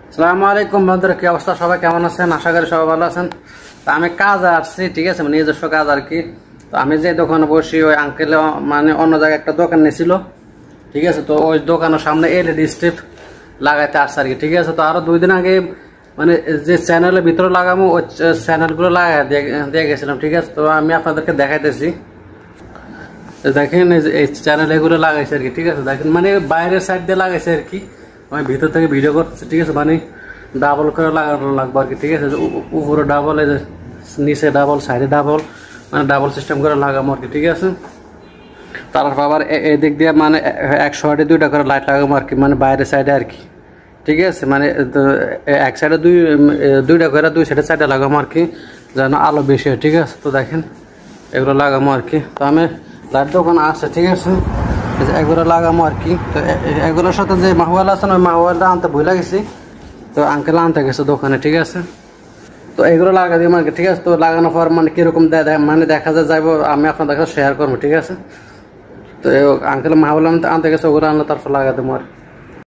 আসসালামু আলাইকুম বন্ধুরা, কি অবস্থা? সবাই কেমন আছেন? আশা করি সবাই ভালো আছেন। তো আমি কাজে আসছি, ঠিক আছে, মানে নিজস্ব কাজ আর কি। তো আমি যে দোকানে বসি, ওই আঙ্কেল মানে অন্য জায়গায় একটা দোকান নিয়েছিল, ঠিক আছে। তো ওই দোকানের সামনে এলইডি স্ট্রিপ লাগাইতে আসছে আর কি, ঠিক আছে। তো আরো 2 দিন আগে মানে যে চ্যানেলের ভিতরে লাগাবো ওই চ্যানেলগুলো লাগাই দিয়ে গেছিলাম, ঠিক আছে। তো আমি আপনাদেরকে দেখাইতেছি, দেখেন এই চ্যানেল এগুলো লাগাইছে আর কি, ঠিক আছে। দেখেন মানে বাইরের সাইড দিয়ে লাগাইছে আর কি, আমি ভিতর থেকে ভিডিও করতেছি, ঠিক আছে। মানে ডাবল করে লাগানো লাগবে আর কি, ঠিক আছে। উপরে ডাবল, নিচে ডাবল, সাইডে ডাবল, মানে ডাবল সিস্টেম করে লাগাবো আর কি, ঠিক আছে। তারপর আবার এদিক দিয়ে মানে 100-2টা করে লাইট লাগাবো আর কি, মানে বাইরের সাইডে আর কি, ঠিক আছে। মানে এক সাইডে 2টা করে 2 সাইডে 4টা লাগাবো আর কি, যেন আলো বেশি হয়, ঠিক আছে। তো দেখেন এগুলো লাগাবো আর কি। তো আমি লাইট দোকান আছে, ঠিক আছে, এগুলো লাগাবো আর কি। তো এগুলোর সাথে যে মাহওয়াল আছে না, ওই মাহওয়ালটা আনতে ভুলে গেছি, তো আঙ্কেল আনতে গেছে দোকানে, ঠিক আছে। তো এগুলো লাগা দিই মার্কেট, ঠিক আছে। তো লাগানোর পর মানে কিরকম মানে দেখা যায় যাবো, আমি আপনাদের কাছে শেয়ার করবো, ঠিক আছে। তো আঙ্কেল মাহওয়াল আনতে গেছে, ওগুলো আনলে তারপর লাগা দেবো আর কি।